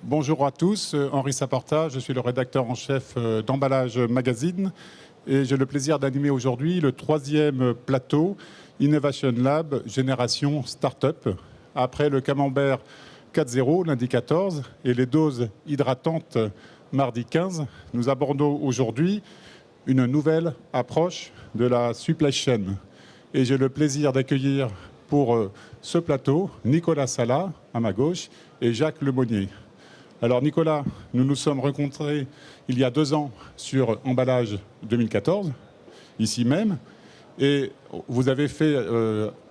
Bonjour à tous, Henri Saporta, je suis le rédacteur en chef d'Emballage Magazine et j'ai le plaisir d'animer aujourd'hui le 3e plateau Innovation Lab Génération Startup. Après le camembert 4.0 lundi 14 et les doses hydratantes mardi 15, nous abordons aujourd'hui une nouvelle approche de la supply chain. Et j'ai le plaisir d'accueillir pour ce plateau Nicolas Sala à ma gauche et Jacques Lemonnier. Alors Nicolas, nous nous sommes rencontrés il y a 2 ans sur Emballage 2014, ici même, et vous avez fait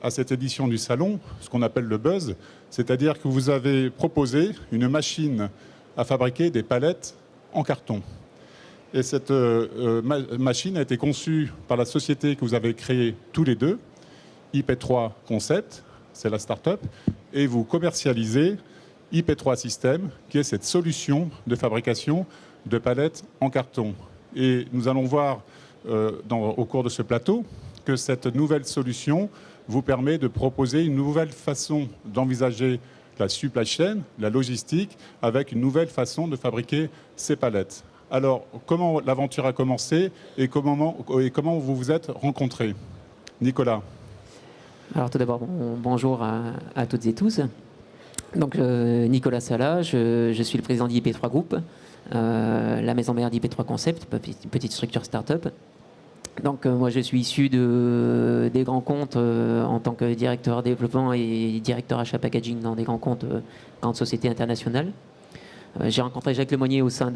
à cette édition du salon ce qu'on appelle le buzz, c'est-à-dire que vous avez proposé une machine à fabriquer des palettes en carton. Et cette machine a été conçue par la société que vous avez créée tous les deux, IP3 Concept, c'est la start-up, et vous commercialisez IP3 System, qui est cette solution de fabrication de palettes en carton. Et nous allons voir au cours de ce plateau que cette nouvelle solution vous permet de proposer une nouvelle façon d'envisager la supply chain, la logistique, avec une nouvelle façon de fabriquer ces palettes. Alors, comment l'aventure a commencé et comment vous vous êtes rencontrés? Nicolas. Alors tout d'abord, bonjour à toutes et tous. Donc Nicolas Sala, je suis le président d'IP3 Group, la maison mère d'IP3 Concept, petite structure start-up. Donc moi je suis issu des grands comptes en tant que directeur développement et directeur achat packaging dans des grands comptes, grandes sociétés internationales. J'ai rencontré Jacques Lemonnier au sein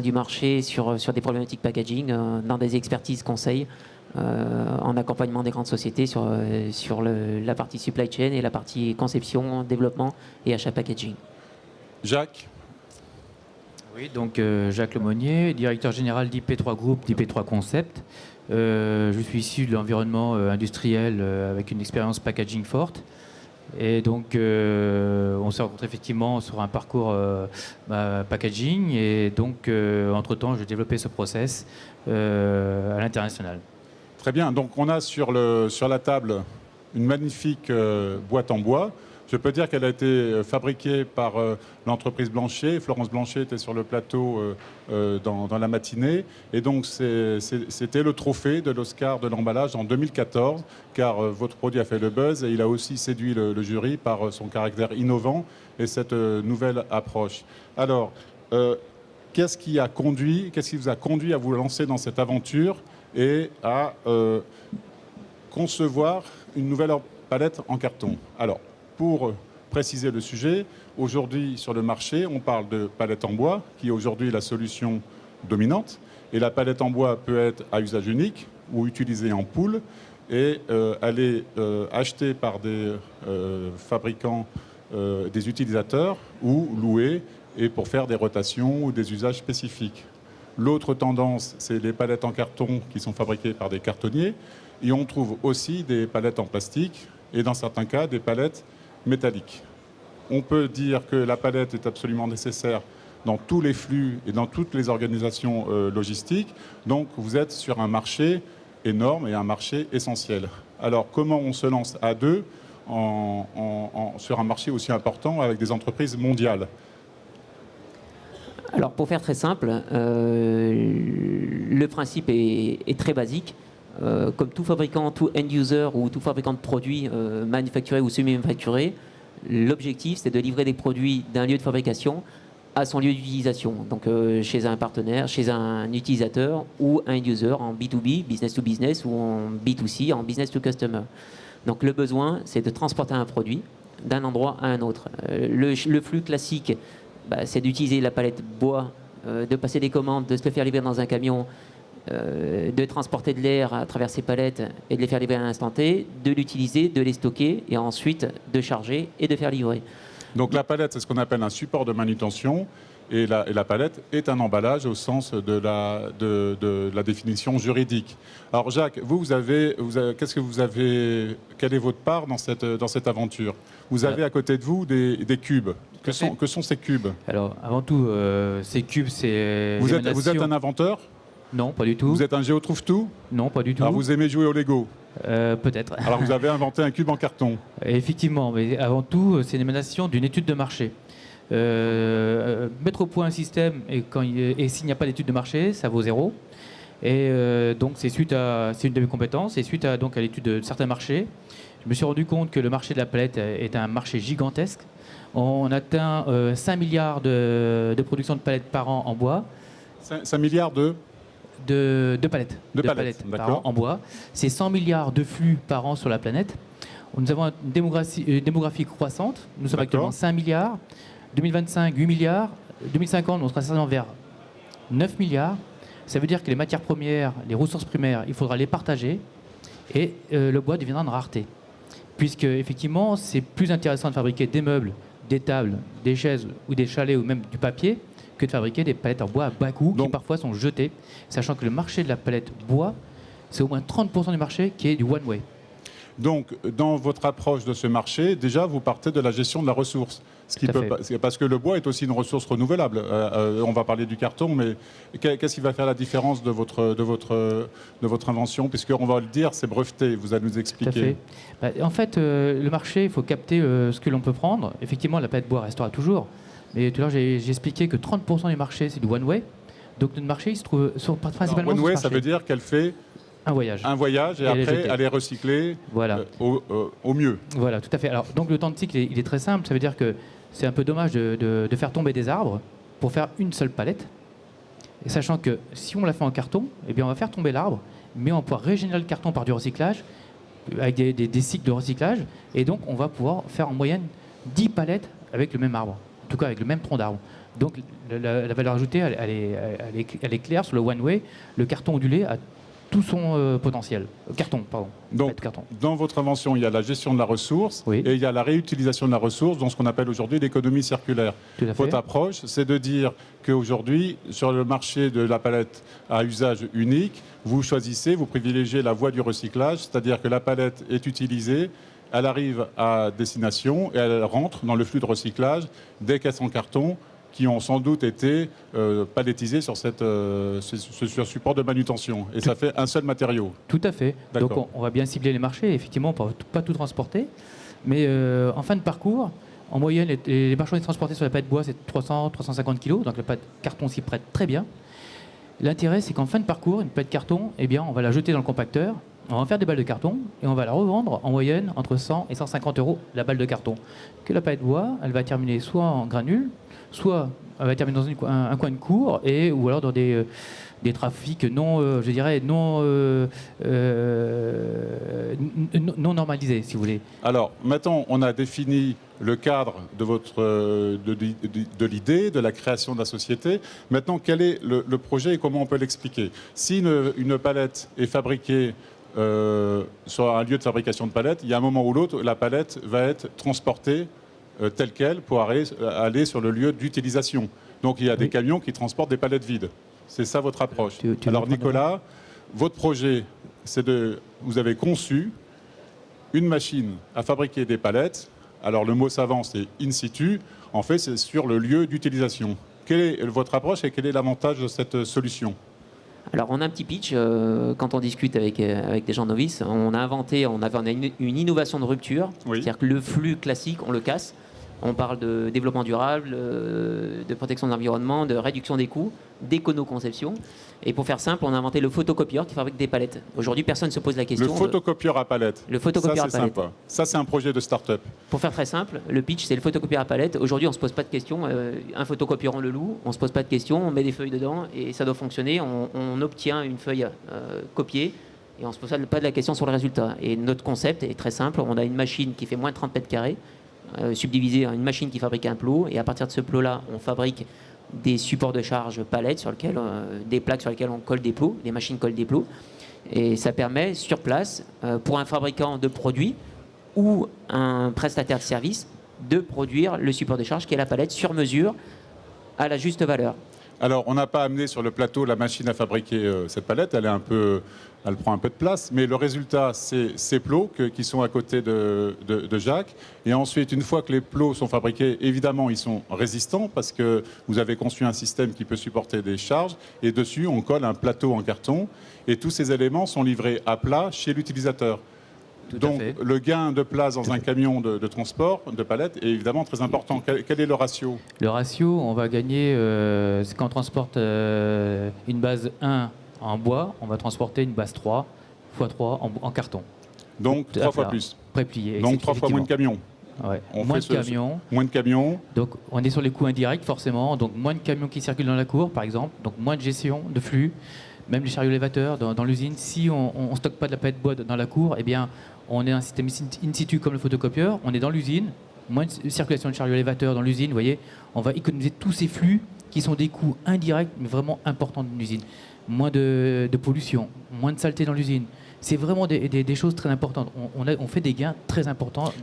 du marché sur des problématiques packaging, dans des expertises conseils, en accompagnement des grandes sociétés sur la partie supply chain et la partie conception, développement et achat packaging. Jacques. Oui, donc Jacques Lemonnier, directeur général d'IP3 Group, d'IP3 Concept. Je suis issu de l'environnement industriel avec une expérience packaging forte. Et donc, on s'est rencontrés effectivement sur un parcours packaging. Et donc, entre-temps, j'ai développé ce process à l'international. Très bien. Donc, on a sur la table une magnifique boîte en bois. Je peux dire qu'elle a été fabriquée par l'entreprise Blanchet. Florence Blanchet était sur le plateau dans la matinée. Et donc, c'était le trophée de l'Oscar de l'emballage en 2014, car votre produit a fait le buzz et il a aussi séduit le jury par son caractère innovant et cette nouvelle approche. Alors, qu'est-ce qui vous a conduit à vous lancer dans cette aventure et à concevoir une nouvelle palette en carton? Alors, pour préciser le sujet, aujourd'hui sur le marché, on parle de palette en bois, qui est aujourd'hui la solution dominante. Et la palette en bois peut être à usage unique ou utilisée en pool. Et elle est achetée par des fabricants, des utilisateurs, ou louée et pour faire des rotations ou des usages spécifiques. L'autre tendance, c'est les palettes en carton qui sont fabriquées par des cartonniers. Et on trouve aussi des palettes en plastique et dans certains cas, des palettes métallique. On peut dire que la palette est absolument nécessaire dans tous les flux et dans toutes les organisations logistiques. Donc, vous êtes sur un marché énorme et un marché essentiel. Alors, comment on se lance à deux sur un marché aussi important avec des entreprises mondiales? Alors, pour faire très simple, le principe est très basique. Comme tout fabricant, tout end-user ou tout fabricant de produits manufacturés ou semi-manufacturés, l'objectif c'est de livrer des produits d'un lieu de fabrication à son lieu d'utilisation. Donc chez un partenaire, chez un utilisateur ou un end-user en B2B, business to business, ou en B2C, en business to customer. Donc le besoin c'est de transporter un produit d'un endroit à un autre. Le flux classique, c'est d'utiliser la palette bois, de passer des commandes, de se le faire livrer dans un camion, de transporter de l'air à travers ces palettes et de les faire livrer à l'instant T, de l'utiliser, de les stocker et ensuite de charger et de faire livrer. Donc la palette, c'est ce qu'on appelle un support de manutention et la palette est un emballage au sens de la définition juridique. Alors Jacques, qu'est-ce que vous avez, quelle est votre part dans cette aventure? Vous avez à côté de vous des cubes. Que sont ces cubes? Alors, avant tout, ces cubes, c'est... Vous êtes un inventeur? Non, pas du tout. Vous êtes un géotrouve-tout? Non, pas du tout. Alors vous aimez jouer au Lego? Peut-être. Alors vous avez inventé un cube en carton? Effectivement, mais avant tout, c'est l'émanation d'une étude de marché. Mettre au point un système et s'il n'y a pas d'étude de marché, ça vaut 0. Et donc c'est une de mes compétences, et suite à l'étude de certains marchés, je me suis rendu compte que le marché de la palette est un marché gigantesque. On atteint 5 milliards de production de palettes par an en bois. 5 milliards de palettes. Palettes, Par an en bois. C'est 100 milliards de flux par an sur la planète. Nous avons une démographie croissante. Nous sommes actuellement 5 milliards. 2025, 8 milliards. 2050, on sera certainement vers 9 milliards. Ça veut dire que les matières premières, les ressources primaires, il faudra les partager. Et le bois deviendra une rareté. Puisque, effectivement, c'est plus intéressant de fabriquer des meubles, des tables, des chaises ou des chalets ou même du papier que de fabriquer des palettes en bois à bas coût qui parfois sont jetées, sachant que le marché de la palette bois, c'est au moins 30% du marché qui est du one-way. Donc, dans votre approche de ce marché, déjà, vous partez de la gestion de la ressource. Parce que le bois est aussi une ressource renouvelable. On va parler du carton, mais qu'est-ce qui va faire la différence de votre invention? Puisqu'on va le dire, c'est breveté, vous allez nous expliquer. Tout à fait. En fait, le marché, il faut capter ce que l'on peut prendre. Effectivement, la palette bois restera toujours. Mais tout à l'heure, j'ai expliqué que 30% du marché, c'est du one-way. Donc notre marché, il se trouve principalement sur ce marché. Ça veut dire qu'elle fait un voyage et après, elle est recyclée au mieux. Voilà, tout à fait. Alors, donc le temps de cycle, il est très simple. Ça veut dire que c'est un peu dommage de faire tomber des arbres pour faire une seule palette. Et sachant que si on la fait en carton, eh bien on va faire tomber l'arbre, mais on va pouvoir régénérer le carton par du recyclage, avec des cycles de recyclage. Et donc on va pouvoir faire en moyenne 10 palettes avec le même arbre. En tout cas avec le même tronc d'arbre. Donc la valeur ajoutée, elle est claire sur le one-way. Le carton ondulé a tout son potentiel. Donc, dans votre invention, il y a la gestion de la ressource et il y a la réutilisation de la ressource dans ce qu'on appelle aujourd'hui l'économie circulaire. Votre approche, c'est de dire qu'aujourd'hui, sur le marché de la palette à usage unique, vous privilégiez la voie du recyclage, c'est-à-dire que la palette est utilisée, elle arrive à destination et elle rentre dans le flux de recyclage des caisses en carton qui ont sans doute été palettisées sur ce support de manutention. Et ça fait un seul matériau. Tout à fait. Donc on va bien cibler les marchés, effectivement, pour pas tout transporter. Mais en fin de parcours, en moyenne, les marchandises transportées sur la palette bois, c'est 300-350 kg. Donc la palette carton s'y prête très bien. L'intérêt, c'est qu'en fin de parcours, une palette carton, eh bien, on va la jeter dans le compacteur. On va en faire des balles de carton et on va la revendre en moyenne entre 100 et 150 euros la balle de carton. Que la palette bois, elle va terminer soit en granules, soit elle va terminer dans un coin de cour ou alors dans des trafics non normalisés, si vous voulez. Alors maintenant, on a défini le cadre de l'idée, de la création de la société. Maintenant, quel est le projet et comment on peut l'expliquer? Si une palette est fabriquée sur un lieu de fabrication de palettes, il y a un moment ou l'autre, la palette va être transportée telle qu'elle pour aller sur le lieu d'utilisation. Donc il y a des camions qui transportent des palettes vides. C'est ça votre approche. Alors Nicolas, votre projet, vous avez conçu une machine à fabriquer des palettes. Alors le mot savant, c'est in situ. En fait, c'est sur le lieu d'utilisation. Quelle est votre approche et quel est l'avantage de cette solution? Alors on a un petit pitch, quand on discute avec des gens novices, on a une innovation de rupture, c'est-à-dire que le flux classique, on le casse. On parle de développement durable, de protection de l'environnement, de réduction des coûts, d'écono-conception. Et pour faire simple, on a inventé le photocopieur qui fabrique des palettes. Aujourd'hui, personne ne se pose la question. Le photocopieur à palette. Le photocopieur à palette. Sympa. Ça, c'est un projet de start-up. Pour faire très simple, le pitch, c'est le photocopieur à palette. Aujourd'hui, on ne se pose pas de questions. Un photocopieur, on le loue. On ne se pose pas de questions. On met des feuilles dedans et ça doit fonctionner. On obtient une feuille copiée et on ne se pose pas de la question sur le résultat. Et notre concept est très simple. On a une machine qui fait moins de 30 mètres carrés. Subdivisé en une machine qui fabrique un plot et à partir de ce plot-là, on fabrique des supports de charge palettes sur lesquels des plaques sur lesquelles on colle des plots, les machines collent des plots et ça permet sur place pour un fabricant de produits ou un prestataire de service de produire le support de charge qui est la palette sur mesure à la juste valeur. Alors, on n'a pas amené sur le plateau la machine à fabriquer cette palette, elle prend un peu de place, mais le résultat, c'est ces plots qui sont à côté de Jacques. Et ensuite, une fois que les plots sont fabriqués, évidemment, ils sont résistants parce que vous avez conçu un système qui peut supporter des charges. Et dessus, on colle un plateau en carton. Et tous ces éléments sont livrés à plat chez l'utilisateur. Donc, le gain de place dans un camion de transport, de palettes, est évidemment très important. Quel est le ratio? Le ratio, on va gagner, quand on transporte une base 1 en bois, on va transporter une base 3 x 3 en carton. Donc, 3 fois plus. Préplié. Donc, 3 fois moins de camions. Ouais. Moins de camions. Donc, on est sur les coûts indirects, forcément. Donc, moins de camions qui circulent dans la cour, par exemple. Donc, moins de gestion de flux. Même les chariots élévateurs dans l'usine, si on ne stocke pas de la palette bois dans la cour, eh bien, on est un système in situ comme le photocopieur, on est dans l'usine, moins de circulation de chariots élévateurs dans l'usine, vous voyez, on va économiser tous ces flux qui sont des coûts indirects, mais vraiment importants d'une usine. Moins de pollution, moins de saleté dans l'usine. C'est vraiment des choses très importantes. On fait des gains très importants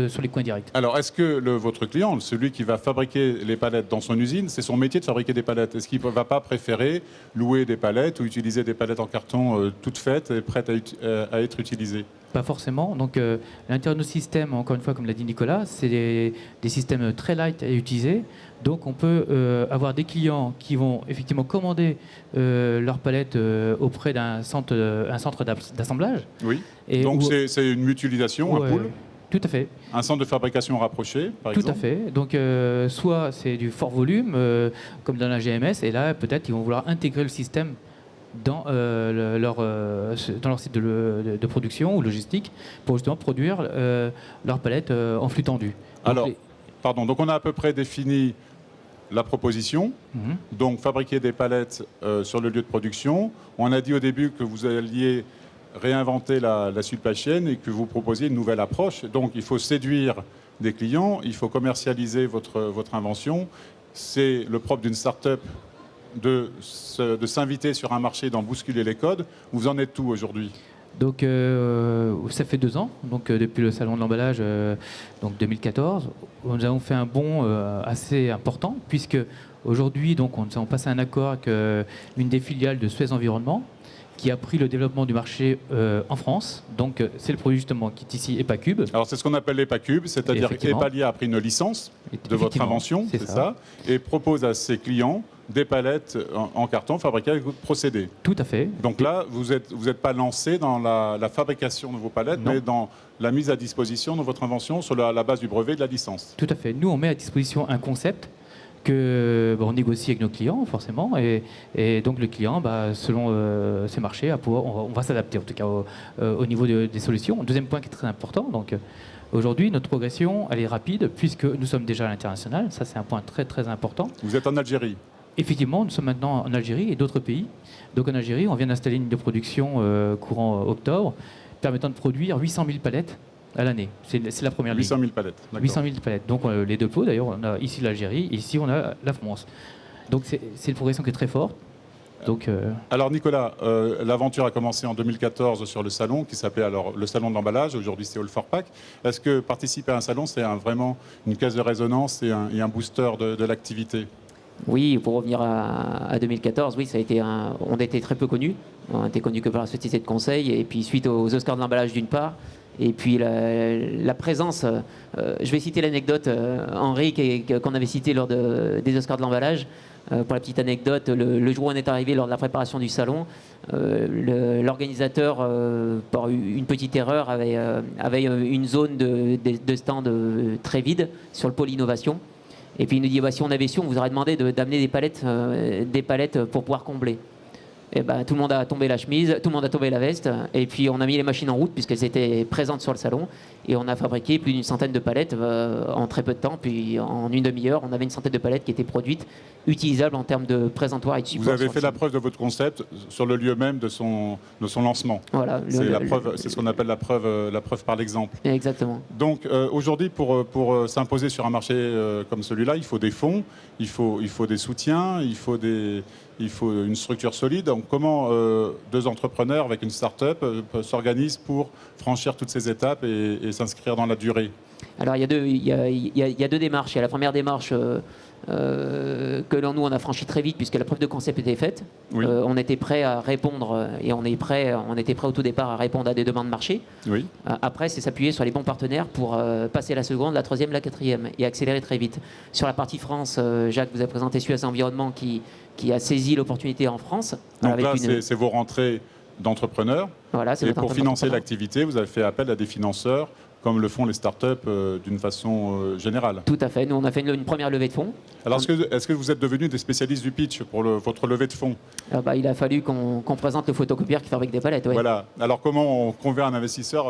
sur les coûts indirects. Alors, est-ce que votre client, celui qui va fabriquer les palettes dans son usine, c'est son métier de fabriquer des palettes? Est-ce qu'il ne va pas préférer louer des palettes ou utiliser des palettes en carton toutes faites et prêtes à être utilisées? Pas forcément. Donc, l'intérieur de nos systèmes, encore une fois, comme l'a dit Nicolas, c'est des systèmes très light à utiliser. Donc, on peut avoir des clients qui vont effectivement commander leurs palettes auprès d'un centre d'assemblage. Oui. Et donc, c'est une mutualisation, un pool? Tout à fait. Un centre de fabrication rapproché, par exemple? Tout à fait. Donc, soit c'est du fort volume, comme dans la GMS, et là, peut-être, ils vont vouloir intégrer le système dans leur site de production ou logistique pour justement produire leurs palettes en flux tendu. Alors, pardon, donc on a à peu près défini la proposition, donc fabriquer des palettes sur le lieu de production. On a dit au début que vous alliez réinventer la supply chain et que vous proposiez une nouvelle approche. Donc il faut séduire des clients, il faut commercialiser votre invention. C'est le propre d'une start-up de s'inviter sur un marché, d'en bousculer les codes. Vous en êtes où aujourd'hui? Donc ça fait 2 ans, donc depuis le salon de l'emballage, donc 2014, nous avons fait un bond assez important puisque aujourd'hui donc on passe à un accord avec une des filiales de Suez Environnement qui a pris le développement du marché en France. Donc c'est le produit justement qui est ici EPACube. Alors c'est ce qu'on appelle l'EPACube, c'est-à-dire qu'Epalia a pris une licence de votre invention, c'est ça, et propose à ses clients des palettes en carton fabriquées avec votre procédé. Tout à fait. Donc là, vous n'êtes pas lancé dans la fabrication de vos palettes, mais dans la mise à disposition de votre invention sur la base du brevet de la licence. Tout à fait. Nous, on met à disposition un concept on négocie avec nos clients, forcément, et donc le client, selon ses marchés, on va s'adapter, en tout cas, au niveau des solutions. Deuxième point qui est très important, donc aujourd'hui, notre progression, elle est rapide, puisque nous sommes déjà à l'international. Ça, c'est un point très, très important. Vous êtes en Algérie? Effectivement, nous sommes maintenant en Algérie et d'autres pays. Donc en Algérie, on vient d'installer une ligne de production courant octobre, permettant de produire 800 000 palettes à l'année. C'est la première ligne. 800 000 palettes. 800 000 palettes. Donc les deux pots, d'ailleurs, on a ici l'Algérie, ici on a la France. Donc c'est une progression qui est très forte. Donc, Alors Nicolas, l'aventure a commencé en 2014 sur le salon qui s'appelait alors le salon de l'emballage. Aujourd'hui c'est All for Pack. Est-ce que participer à un salon, c'est vraiment une caisse de résonance et un booster de l'activité? Oui, pour revenir à 2014, oui, ça a été on était très peu connus. On était connus que par la société de conseil. Et puis suite aux Oscars de l'emballage d'une part, et puis la présence, je vais citer l'anecdote, Henri, qu'on avait cité lors des Oscars de l'emballage. Pour la petite anecdote, le jour où on est arrivé lors de la préparation du salon, l'organisateur, par une petite erreur, avait une zone de stand très vide sur le pôle innovation. Et puis il nous dit, si on avait su, on vous aurait demandé d'amener des palettes pour pouvoir combler. Et tout le monde a tombé la chemise, tout le monde a tombé la veste, et puis on a mis les machines en route puisqu'elles étaient présentes sur le salon, et on a fabriqué plus d'une centaine de palettes en très peu de temps. Puis en une demi-heure, on avait une centaine de palettes qui étaient produites, utilisables en termes de présentoir et de support. Vous avez fait la preuve de votre concept sur le lieu même de son lancement. Voilà, c'est ce qu'on appelle la preuve par l'exemple. Exactement. Donc aujourd'hui, pour s'imposer sur un marché comme celui-là, il faut des fonds, il faut des soutiens, il faut une structure solide. Donc comment deux entrepreneurs avec une start-up s'organisent pour franchir toutes ces étapes et s'inscrire dans la durée? Alors il y a deux démarches. Il y a la première démarche que nous, on a franchi très vite puisque la preuve de concept était faite. Oui. On était prêt à répondre et on était prêt au tout départ à répondre à des demandes marché. Oui. Après, c'est s'appuyer sur les bons partenaires pour passer la seconde, la troisième, la quatrième et accélérer très vite. Sur la partie France, Jacques vous a présenté Suez Environnement qui a saisi l'opportunité en France. Donc avec là, une- c'est vos rentrées d'entrepreneurs. Voilà, c'est Et notre pour financer entrepreneur. l'activité, vous avez fait appel à des financeurs, comme le font les startups d'une façon générale. Tout à fait. Nous, on a fait une première levée de fonds. Alors, est-ce que vous êtes devenus des spécialistes du pitch pour votre levée de fonds? Il a fallu qu'on présente le photocopieur qui fabrique des palettes. Ouais. Voilà. Alors, comment on convainc un investisseur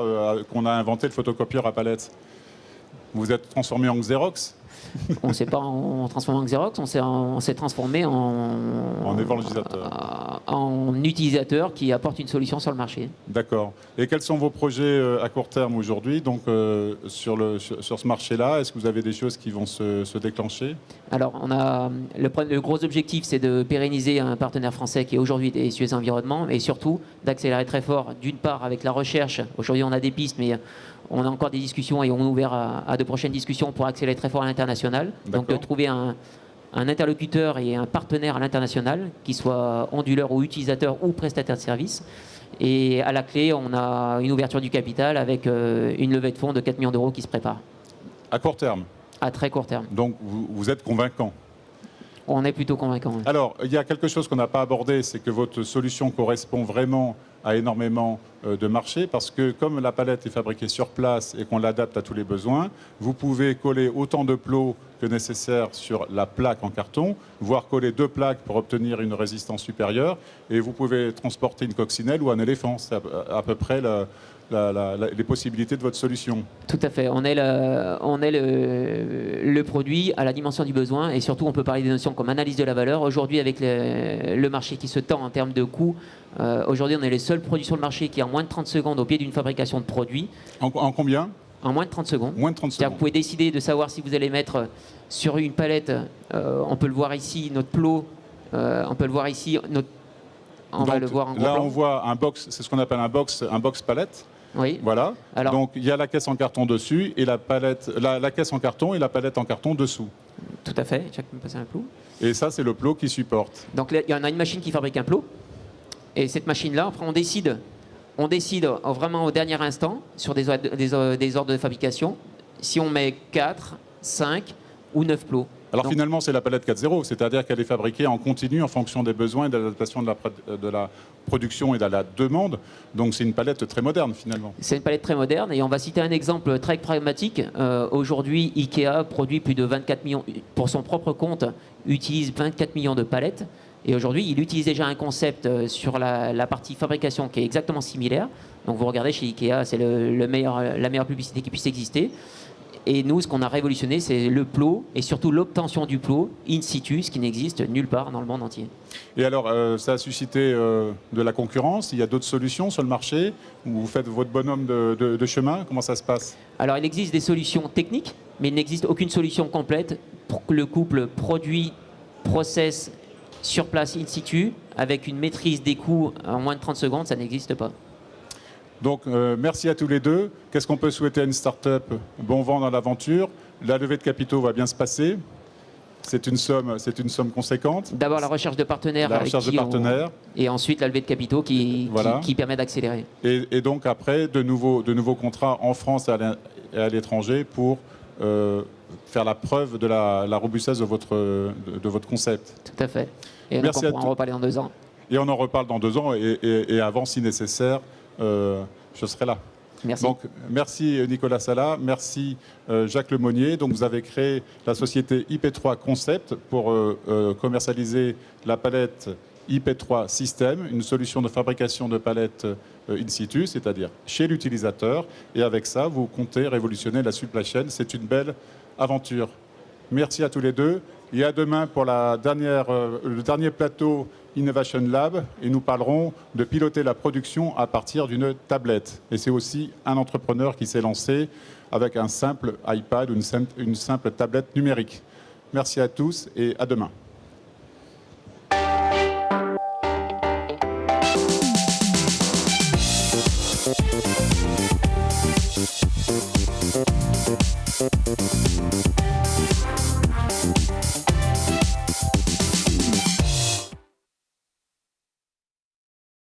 qu'on a inventé le photocopieur à palettes? Vous vous êtes transformé en Xerox? On ne s'est pas transformé en Xerox, on s'est transformé En évangélisateur. en utilisateur qui apporte une solution sur le marché. D'accord. Et quels sont vos projets à court terme aujourd'hui, donc sur ce marché-là? Est-ce que vous avez des choses qui vont se déclencher? Alors, on a le gros objectif, c'est de pérenniser un partenaire français qui est aujourd'hui des Suez Environnement et surtout d'accélérer très fort, d'une part avec la recherche. Aujourd'hui, on a des pistes, mais on a encore des discussions et on est ouvert à de prochaines discussions pour accélérer très fort à l'international. Donc, de trouver un interlocuteur et un partenaire à l'international, qui soit onduleur ou utilisateur ou prestataire de service. Et à la clé, on a une ouverture du capital avec une levée de fonds de 4 millions d'euros qui se prépare À court terme. à très court terme. Donc, vous êtes convaincant. On est plutôt convaincant. Alors, il y a quelque chose qu'on n'a pas abordé, c'est que votre solution correspond vraiment à énormément de marchés, parce que comme la palette est fabriquée sur place et qu'on l'adapte à tous les besoins, vous pouvez coller autant de plots que nécessaire sur la plaque en carton, voire coller 2 plaques pour obtenir une résistance supérieure, et vous pouvez transporter une coccinelle ou un éléphant. C'est à peu près les possibilités de votre solution. Tout à fait. On est le produit à la dimension du besoin et surtout on peut parler des notions comme analyse de la valeur. Aujourd'hui avec le marché qui se tend en termes de coûts, aujourd'hui on est les seuls produits sur le marché qui en moins de 30 secondes au pied d'une fabrication de produits. En combien? En moins de 30 secondes. Moins de 30 C'est-à-dire que secondes. vous pouvez décider de savoir si vous allez mettre sur une palette, on peut le voir ici, notre plot, on peut le voir ici, on va Donc, le voir en gros là, plan. on voit un box, c'est ce qu'on appelle un box palette. Oui. Voilà. Alors- Donc il y a la caisse en carton dessus et la caisse en carton et la palette en carton dessous. Tout à fait. Jacques me passer un plot. Et ça, c'est le plot qui supporte. Donc là, il y en a une machine qui fabrique un plot. Et cette machine-là, après, on décide vraiment au dernier instant sur des ordres de fabrication si on met 4, 5 ou 9 plots. Alors Donc- finalement, c'est la palette 4.0, c'est-à-dire qu'elle est fabriquée en continu en fonction des besoins et de l'adaptation de la production et de la demande. Donc c'est une palette très moderne finalement. C'est une palette très moderne et on va citer un exemple très pragmatique. Aujourd'hui, Ikea produit plus de 24 millions, pour son propre compte, utilise 24 millions de palettes. Et aujourd'hui, il utilise déjà un concept sur la partie fabrication qui est exactement similaire. Donc vous regardez chez Ikea, c'est la meilleure publicité qui puisse exister. Et nous, ce qu'on a révolutionné, c'est le plot et surtout l'obtention du plot in situ, ce qui n'existe nulle part dans le monde entier. Et alors, ça a suscité de la concurrence. Il y a d'autres solutions sur le marché où vous faites votre bonhomme de chemin. Comment ça se passe? Alors, il existe des solutions techniques, mais il n'existe aucune solution complète pour que le couple produit, process sur place in situ, avec une maîtrise des coûts en moins de 30 secondes, ça n'existe pas. Donc, merci à tous les deux. Qu'est-ce qu'on peut souhaiter à une start-up? Bon vent dans l'aventure. La levée de capitaux va bien se passer. C'est une somme conséquente. D'abord, la recherche de partenaires. La avec recherche de qui partenaires. Et ensuite, la levée de capitaux qui Voilà. permet d'accélérer. Et donc après, de nouveaux contrats en France et à l'étranger pour faire la preuve de la robustesse de votre concept. Tout à fait. Et Merci donc, à on pourra en tous. reparler dans 2 ans. Et on en reparle dans 2 ans et avant, si nécessaire, je serai là. Merci. Donc, merci Nicolas Sala, merci Jacques Lemonnier. Donc, vous avez créé la société IP3 Concept pour commercialiser la palette IP3 System, une solution de fabrication de palettes in situ, c'est-à-dire chez l'utilisateur. Et avec ça, vous comptez révolutionner la supply chain. C'est une belle aventure. Merci à tous les deux. Et à demain pour le dernier plateau Innovation Lab. Et nous parlerons de piloter la production à partir d'une tablette. Et c'est aussi un entrepreneur qui s'est lancé avec un simple iPad ou une simple tablette numérique. Merci à tous et à demain.